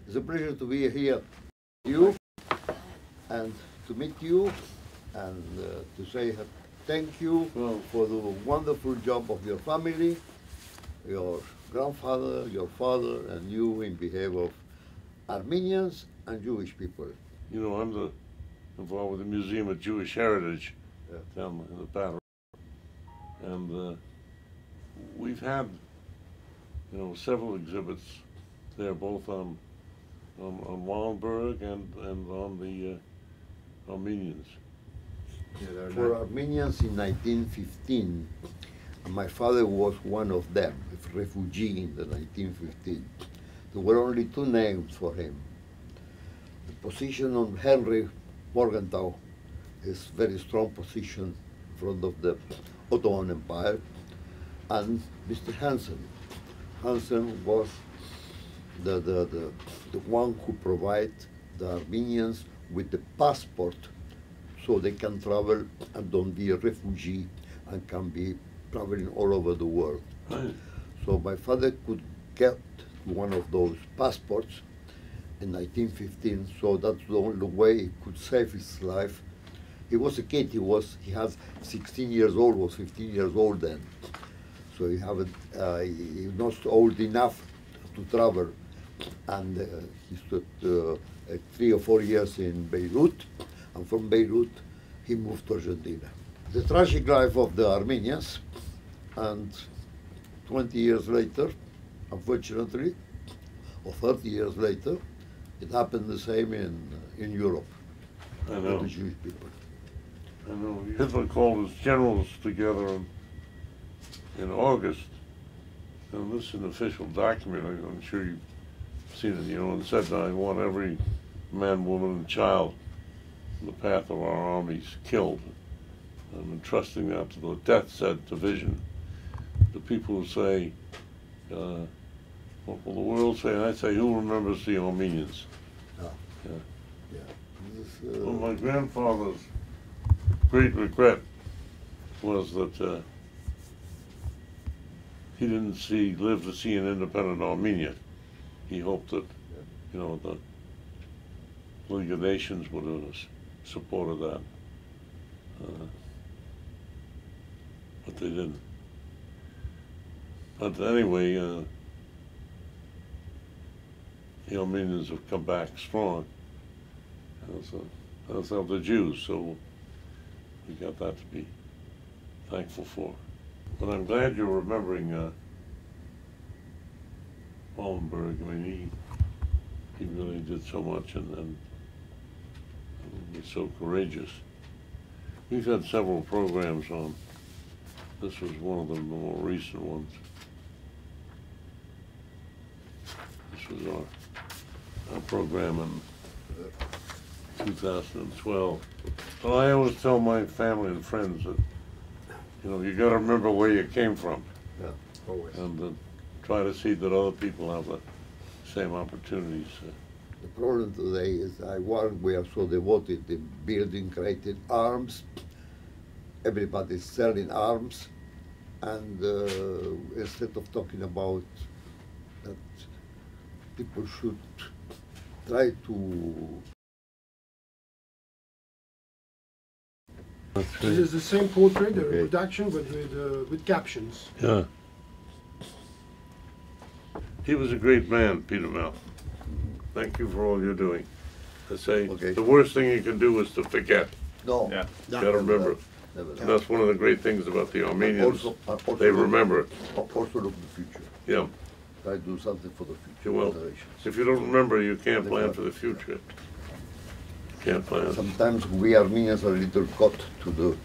It's a pleasure to be here with you and to meet you and to say thank you for the wonderful job of your family, your grandfather, your father, and you in behalf of Armenians and Jewish people. You know, I'm involved with the Museum of Jewish Heritage down in the Battery. And we've had, you know, several exhibits there, both on Wallenberg and on the Armenians. For Armenians in 1915, and my father was one of them, a refugee in the 1915. There were only two names for him. The position of Henry Morgenthau is very strong position in front of the Ottoman Empire, and Mr. Hansen. Hansen was the one who provided the Armenians with the passport so they can travel and don't be a refugee and can be traveling all over the world. Right. So my father could get one of those passports in 1915, so that's the only way he could save his life. He was a kid, he was 16 years old, was 15 years old then. So he was not old enough to travel. And he stood 3 or 4 years in Beirut, and from Beirut he moved to Argentina. The tragic life of the Armenians, and 20 years later, unfortunately, or 30 years later, it happened the same in Europe with the Jewish people. I know. Hitler called his generals together in August, and this is an official document, I'm sure you've seen it, you know, and said, I want every man, woman, and child in the path of our armies killed. I'm entrusting that to the death set division. The people who say, what will the world say? And I say, who remembers the Armenians? Oh. Yeah. This, well, my grandfather's great regret was that he didn't live to see an independent Armenia. He hoped that, you know, the League of Nations would have supported that, but they didn't. But anyway, the Armenians have come back strong, as have the Jews, so we got that to be thankful for. But I'm glad you're remembering Wallenberg. I mean, he really did so much and was so courageous. We've had several programs on. This was one of them, the more recent ones. This was our program in 2012. Well, I always tell my family and friends that, you know, you got to remember where you came from. Yeah, always. And try to see that other people have the same opportunities. The problem today is we are so devoted to building, creating arms. Everybody's selling arms, and instead of talking about that people should try to. This is the same portrait, the reproduction, but with captions. Yeah. He was a great man, Peter Mel. Thank you for all you're doing. I say, the worst thing you can do is to forget. No. Yeah. You got to remember. And that's one of the great things about the Armenians. Also they remember. Also look the future. Yeah. Try to do something for the future generations. If you don't remember, you can't plan for the future. Can't plan. Sometimes we Armenians are a little caught to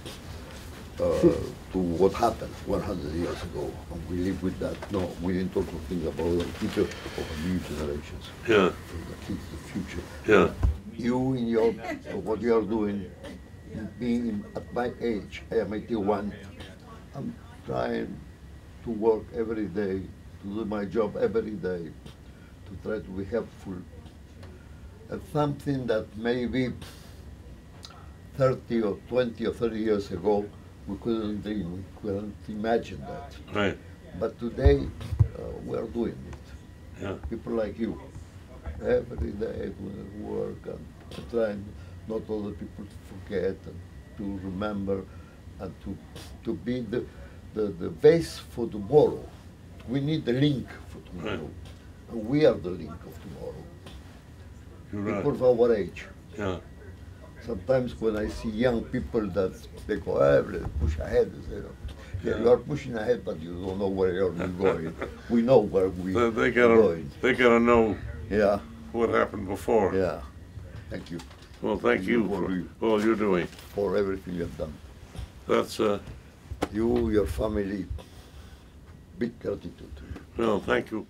to what happened 100 years ago, and we live with that. No, we didn't talk to think about the future of new generations. Yeah. The kids, the future. Yeah. You in your what you are doing, being at my age, I am 81. I'm trying to work every day, to do my job every day, to try to be helpful. And something that maybe 30 or 20 or 30 years ago we couldn't dream, we couldn't imagine that. Right. But today we are doing it. Yeah. People like you. every day we work and trying not all the people to forget and to remember and to be the base for tomorrow. We need the link for tomorrow. Right. And we are the link of tomorrow. You're right. People of our age. Yeah. Sometimes when I see young people that they go, let's push ahead, they say, yeah, you are pushing ahead, but you don't know where you're going. We know where we're going. They gotta know Yeah, what happened before. yeah. Thank you Well, thank you for all you're doing. for everything you've done. That's, You, your family, big gratitude to you. well, thank you.